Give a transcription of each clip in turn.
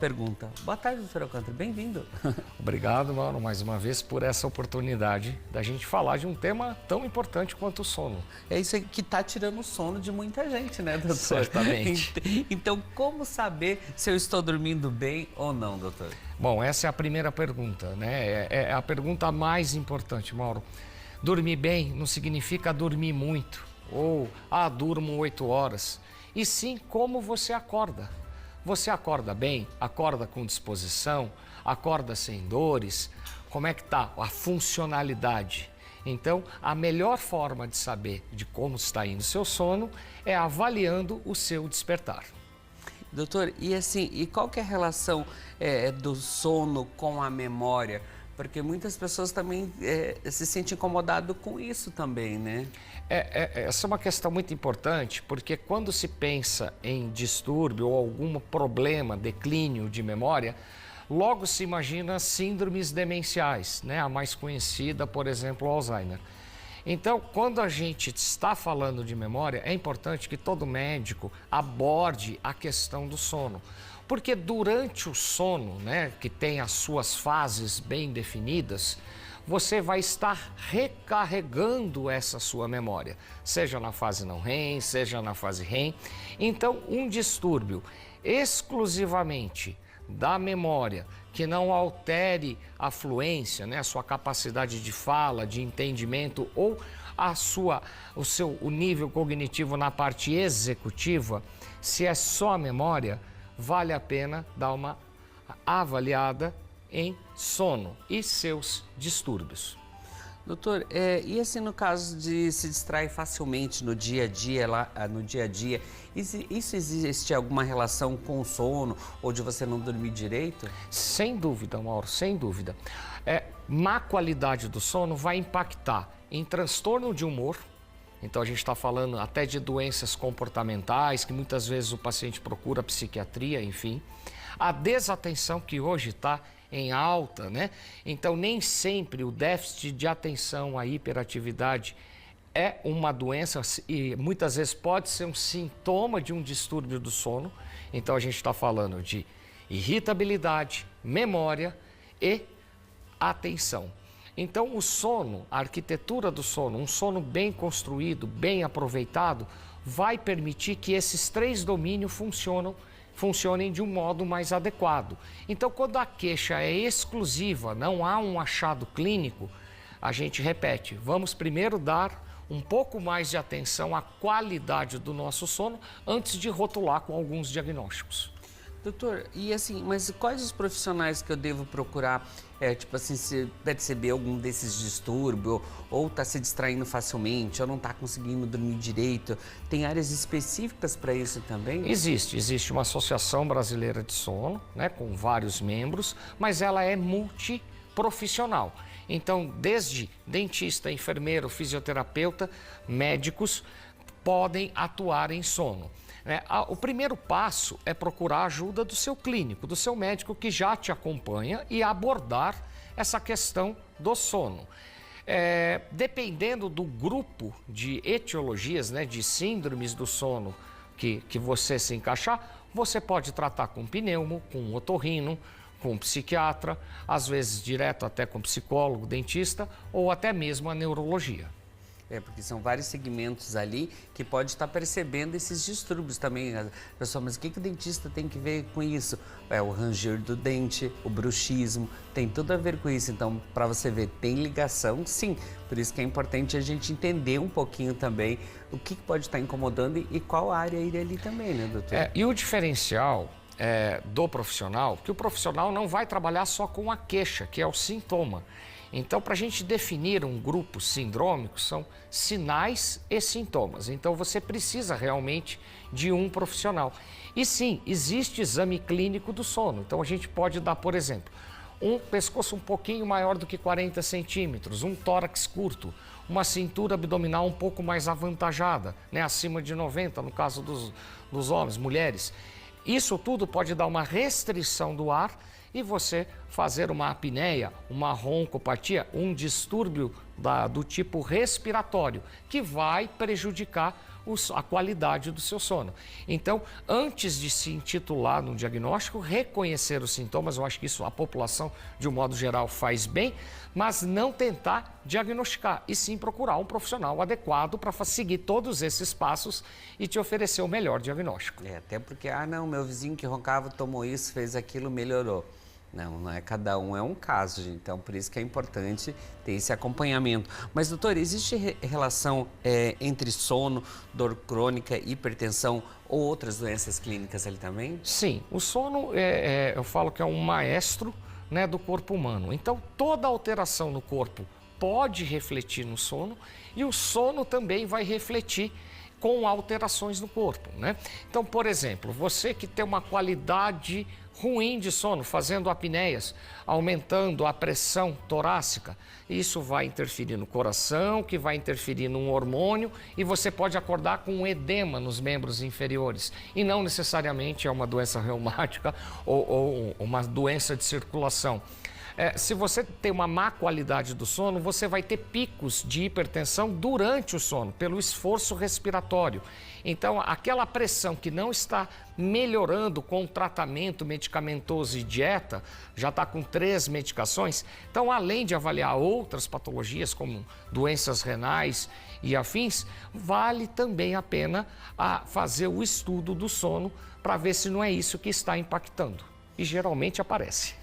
Pergunta. Boa tarde, doutor Alcântara. Bem-vindo. Obrigado, Mauro, mais uma vez por essa oportunidade da gente falar de um tema tão importante quanto o sono. É isso aí que tá tirando o sono de muita gente, né, doutor? Certamente. Então, como saber se eu estou dormindo bem ou não, doutor? Bom, essa é a primeira pergunta, né? É a pergunta mais importante, Mauro. Dormir bem não significa dormir muito ou, durmo 8 horas. E sim, como você acorda. Você acorda bem? Acorda com disposição? Acorda sem dores? Como é que está a funcionalidade? Então, a melhor forma de saber de como está indo o seu sono é avaliando o seu despertar. Doutor, e qual que é a relação do sono com a memória? Porque muitas pessoas também se sentem incomodadas com isso também, né? Essa é uma questão muito importante, porque quando se pensa em distúrbio ou algum problema, declínio de memória, logo se imagina síndromes demenciais, né? A mais conhecida, por exemplo, o Alzheimer. Então, quando a gente está falando de memória, é importante que todo médico aborde a questão do sono. Porque durante o sono, né, que tem as suas fases bem definidas, você vai estar recarregando essa sua memória, seja na fase não REM, seja na fase REM. Então, um distúrbio exclusivamente da memória, que não altere a fluência, né, a sua capacidade de fala, de entendimento ou o nível cognitivo na parte executiva, se é só a memória, vale a pena dar uma avaliada em sono e seus distúrbios. Doutor, e assim no caso de se distrair facilmente no dia a dia, isso existe alguma relação com o sono ou de você não dormir direito? Sem dúvida, Mauro, sem dúvida. Má qualidade do sono vai impactar em transtorno de humor. Então a gente está falando até de doenças comportamentais, que muitas vezes o paciente procura psiquiatria, enfim. A desatenção, que hoje está em alta, né? Então nem sempre o déficit de atenção, a hiperatividade é uma doença e muitas vezes pode ser um sintoma de um distúrbio do sono. Então a gente está falando de irritabilidade, memória e atenção. Então o sono, a arquitetura do sono, um sono bem construído, bem aproveitado, vai permitir que esses 3 domínios funcionem de um modo mais adequado. Então, quando a queixa é exclusiva, não há um achado clínico, a gente repete, vamos primeiro dar um pouco mais de atenção à qualidade do nosso sono antes de rotular com alguns diagnósticos. Doutor, mas quais os profissionais que eu devo procurar, se perceber algum desses distúrbios, ou tá se distraindo facilmente, ou não tá conseguindo dormir direito? Tem áreas específicas para isso também? Existe uma associação brasileira de sono, né, com vários membros, mas ela é multiprofissional. Então, desde dentista, enfermeiro, fisioterapeuta, médicos podem atuar em sono. O primeiro passo é procurar a ajuda do seu clínico, do seu médico que já te acompanha e abordar essa questão do sono. Dependendo do grupo de etiologias, né, de síndromes do sono que você se encaixar, você pode tratar com pneumo, com otorrino, com psiquiatra, às vezes direto até com psicólogo, dentista ou até mesmo a neurologia. Porque são vários segmentos ali que pode estar percebendo esses distúrbios também. Pessoal, mas o que o dentista tem que ver com isso? O ranger do dente, o bruxismo, tem tudo a ver com isso. Então, para você ver, tem ligação, sim. Por isso que é importante a gente entender um pouquinho também o que pode estar incomodando e qual área iria ali também, né, doutor? E o diferencial do profissional, que o profissional não vai trabalhar só com a queixa, que é o sintoma. Então, para a gente definir um grupo sindrômico, são sinais e sintomas. Então, você precisa realmente de um profissional. E sim, existe exame clínico do sono. Então, a gente pode dar, por exemplo, um pescoço um pouquinho maior do que 40 centímetros, um tórax curto, uma cintura abdominal um pouco mais avantajada, né, acima de 90, no caso dos homens, mulheres. Isso tudo pode dar uma restrição do ar e você fazer uma apneia, uma roncopatia, um distúrbio do tipo respiratório, que vai prejudicar a qualidade do seu sono. Então, antes de se intitular no diagnóstico, reconhecer os sintomas, eu acho que isso a população, de um modo geral, faz bem, mas não tentar diagnosticar, e sim procurar um profissional adequado para seguir todos esses passos e te oferecer o melhor diagnóstico. Até porque, não, meu vizinho que roncava tomou isso, fez aquilo, melhorou. Não é cada um, é um caso, gente. Então, por isso que é importante ter esse acompanhamento. Mas, doutor, existe relação entre sono, dor crônica, hipertensão ou outras doenças clínicas ali também? Sim, o sono, eu falo que é um maestro, né, do corpo humano. Então, toda alteração no corpo pode refletir no sono e o sono também vai refletir com alterações no corpo, né? Então, por exemplo, você que tem uma qualidade ruim de sono, fazendo apneias, aumentando a pressão torácica, isso vai interferir no coração, que vai interferir num hormônio e você pode acordar com um edema nos membros inferiores. E não necessariamente é uma doença reumática ou uma doença de circulação. Se você tem uma má qualidade do sono, você vai ter picos de hipertensão durante o sono, pelo esforço respiratório. Então, aquela pressão que não está melhorando com tratamento medicamentoso e dieta, já está com 3 medicações. Então, além de avaliar outras patologias, como doenças renais e afins, vale também a pena fazer o estudo do sono para ver se não é isso que está impactando. E geralmente aparece.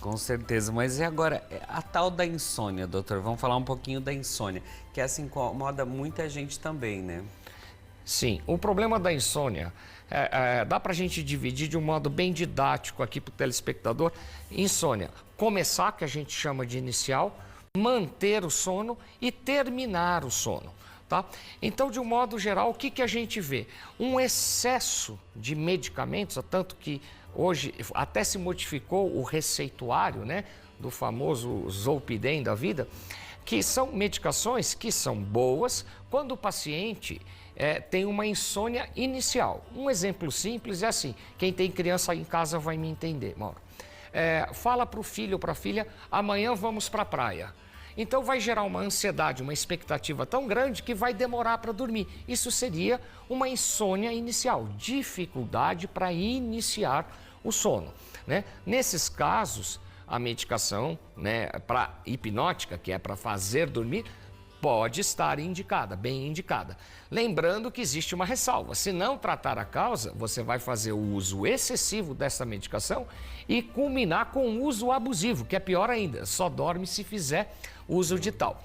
Com certeza, mas e agora, a tal da insônia, doutor? Vamos falar um pouquinho da insônia, que essa incomoda muita gente também, né? Sim, o problema da insônia, dá para a gente dividir de um modo bem didático aqui para o telespectador. Insônia, começar, que a gente chama de inicial, manter o sono e terminar o sono. Tá? Então, de um modo geral, o que a gente vê? Um excesso de medicamentos, tanto que hoje até se modificou o receituário, né, do famoso Zolpidem da vida, que são medicações que são boas quando o paciente tem uma insônia inicial. Um exemplo simples é assim, quem tem criança em casa vai me entender, Mauro. Fala para o filho ou para a filha, amanhã vamos para a praia. Então vai gerar uma ansiedade, uma expectativa tão grande que vai demorar para dormir. Isso seria uma insônia inicial, dificuldade para iniciar o sono, né? Nesses casos, a medicação, né, hipnótica, que é para fazer dormir, pode estar indicada, bem indicada. Lembrando que existe uma ressalva, se não tratar a causa, você vai fazer o uso excessivo dessa medicação e culminar com o uso abusivo, que é pior ainda, só dorme se fizer uso de tal.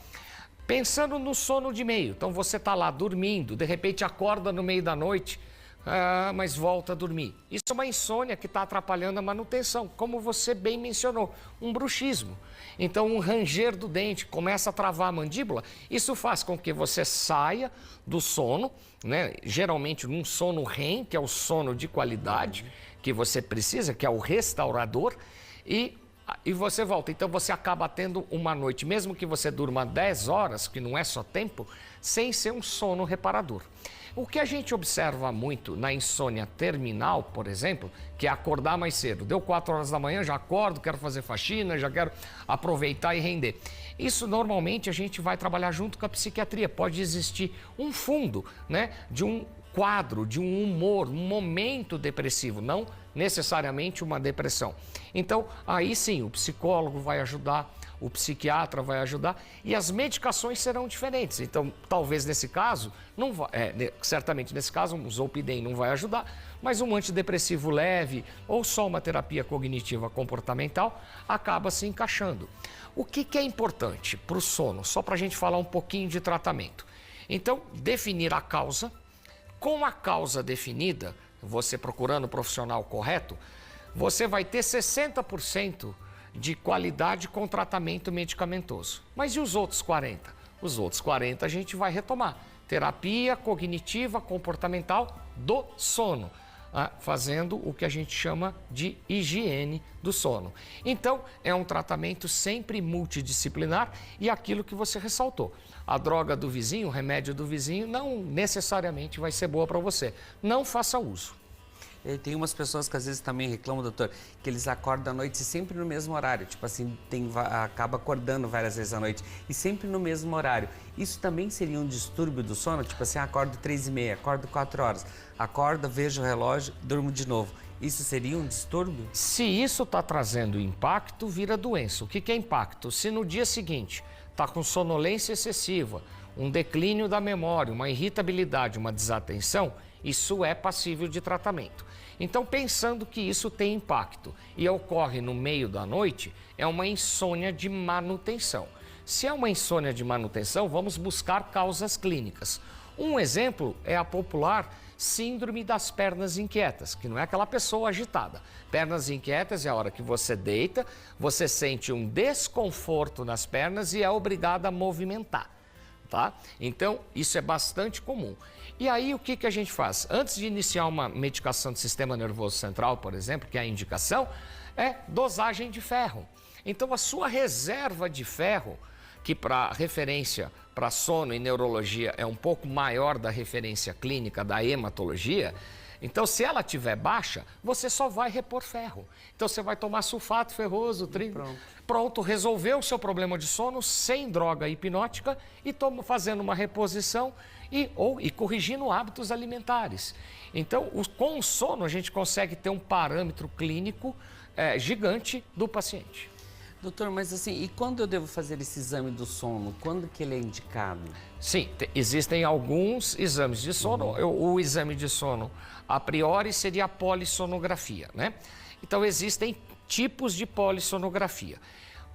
Pensando no sono de meio, então você está lá dormindo, de repente acorda no meio da noite, mas volta a dormir. Isso é uma insônia que está atrapalhando a manutenção, como você bem mencionou, um bruxismo. Então, um ranger do dente começa a travar a mandíbula, isso faz com que você saia do sono, né? Geralmente num sono REM, que é o sono de qualidade que você precisa, que é o restaurador, e você volta. Então, você acaba tendo uma noite, mesmo que você durma 10 horas, que não é só tempo, sem ser um sono reparador. O que a gente observa muito na insônia terminal, por exemplo, que é acordar mais cedo. Deu 4 horas da manhã, já acordo, quero fazer faxina, já quero aproveitar e render. Isso normalmente a gente vai trabalhar junto com a psiquiatria. Pode existir um fundo, né, de um quadro, de um humor, um momento depressivo, não necessariamente uma depressão. Então, aí sim, o psicólogo vai ajudar, o psiquiatra vai ajudar e as medicações serão diferentes. Então, talvez nesse caso, certamente nesse caso, um Zolpidem não vai ajudar, mas um antidepressivo leve ou só uma terapia cognitiva comportamental acaba se encaixando. O que é importante para o sono? Só para a gente falar um pouquinho de tratamento. Então, definir a causa. Com a causa definida, você procurando o profissional correto, você vai ter 60% de qualidade com tratamento medicamentoso. Mas e os outros 40%? Os outros 40% a gente vai retomar. Terapia cognitiva comportamental do sono, fazendo o que a gente chama de higiene do sono. Então, é um tratamento sempre multidisciplinar e aquilo que você ressaltou. A droga do vizinho, o remédio do vizinho, não necessariamente vai ser boa para você. Não faça uso. E tem umas pessoas que às vezes também reclamam, doutor, que eles acordam à noite sempre no mesmo horário. Tipo assim, acaba acordando várias vezes à noite e sempre no mesmo horário. Isso também seria um distúrbio do sono? Tipo assim, acordo 3h30, acordo 4 horas, acordo, vejo o relógio, durmo de novo. Isso seria um distúrbio? Se isso está trazendo impacto, vira doença. O que é impacto? Se no dia seguinte está com sonolência excessiva, um declínio da memória, uma irritabilidade, uma desatenção, isso é passível de tratamento. Então, pensando que isso tem impacto e ocorre no meio da noite, é uma insônia de manutenção. Se é uma insônia de manutenção, vamos buscar causas clínicas. Um exemplo é a popular síndrome das pernas inquietas, que não é aquela pessoa agitada. Pernas inquietas é a hora que você deita, você sente um desconforto nas pernas e é obrigado a movimentar. Tá? Então, isso é bastante comum. E aí, o que a gente faz? Antes de iniciar uma medicação do sistema nervoso central, por exemplo, que é a indicação, é dosagem de ferro. Então, a sua reserva de ferro, que para referência para sono e neurologia é um pouco maior da referência clínica da hematologia, então se ela estiver baixa, você só vai repor ferro. Então você vai tomar sulfato ferroso, pronto, resolveu o seu problema de sono sem droga hipnótica e fazendo uma reposição e corrigindo hábitos alimentares. Então, com o sono a gente consegue ter um parâmetro clínico gigante do paciente. Doutor, mas assim, e quando eu devo fazer esse exame do sono? Quando que ele é indicado? Sim, existem alguns exames de sono. O exame de sono, a priori, seria a polissonografia, né? Então, existem tipos de polissonografia.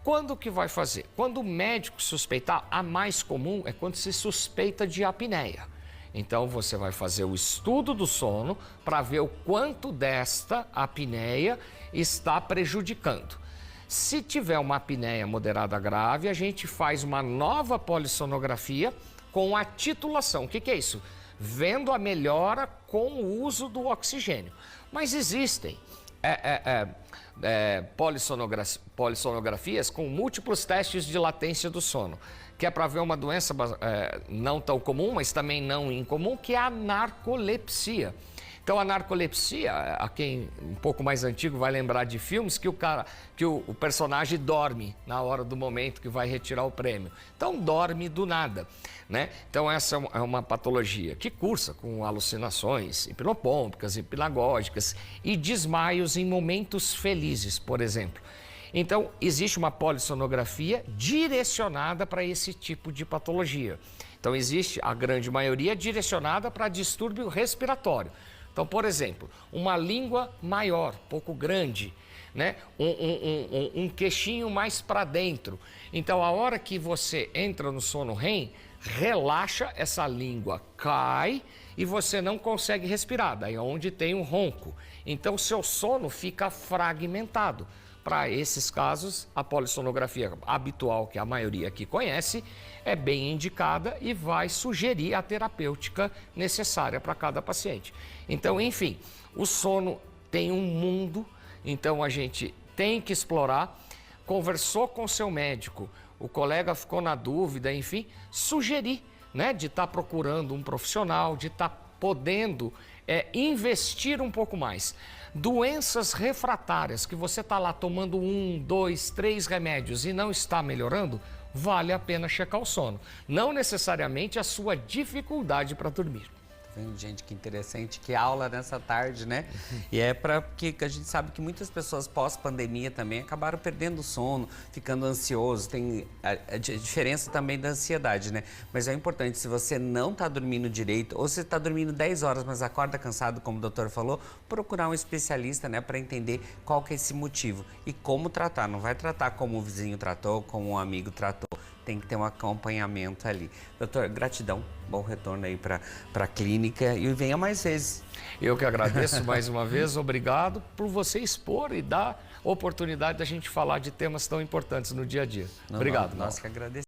Quando que vai fazer? Quando o médico suspeitar, a mais comum é quando se suspeita de apneia. Então, você vai fazer o estudo do sono para ver o quanto desta apneia está prejudicando. Se tiver uma apneia moderada grave, a gente faz uma nova polissonografia com a titulação. O que é isso? Vendo a melhora com o uso do oxigênio. Mas existem polissonografias com múltiplos testes de latência do sono, que é para ver uma doença não tão comum, mas também não incomum, que é a narcolepsia. Então, a narcolepsia, a quem um pouco mais antigo vai lembrar de filmes que o personagem dorme na hora do momento que vai retirar o prêmio. Então, dorme do nada, né? Então, essa é uma patologia que cursa com alucinações hipnopômpicas, hipnagógicas e desmaios em momentos felizes, por exemplo. Então, existe uma polissonografia direcionada para esse tipo de patologia. Então, existe a grande maioria direcionada para distúrbio respiratório. Então, por exemplo, uma língua maior, pouco grande, né? Um queixinho mais para dentro. Então, a hora que você entra no sono REM, relaxa, essa língua cai e você não consegue respirar. Daí é onde tem um ronco. Então, o seu sono fica fragmentado. Para esses casos, a polissonografia habitual, que a maioria aqui conhece, é bem indicada e vai sugerir a terapêutica necessária para cada paciente. Então, enfim, o sono tem um mundo, então a gente tem que explorar. Conversou com seu médico, o colega ficou na dúvida, enfim, sugerir, né, de estar procurando um profissional, de estar podendo investir um pouco mais. Doenças refratárias, que você está lá tomando 1, 2, 3 remédios e não está melhorando, vale a pena checar o sono. Não necessariamente a sua dificuldade para dormir. Tá vendo, gente? Que interessante, que aula nessa tarde, né? E é porque a gente sabe que muitas pessoas pós-pandemia também acabaram perdendo o sono, ficando ansiosos. Tem a diferença também da ansiedade, né? Mas é importante, se você não está dormindo direito, ou se está dormindo 10 horas, mas acorda cansado, como o doutor falou, procurar um especialista, né? Para entender qual que é esse motivo e como tratar. Não vai tratar como o vizinho tratou, como um amigo tratou. Tem que ter um acompanhamento ali. Doutor, gratidão, bom retorno aí para a clínica e venha mais vezes. Eu que agradeço mais uma vez, obrigado por você expor e dar oportunidade da gente falar de temas tão importantes no dia a dia. Obrigado. Nós que agradecemos.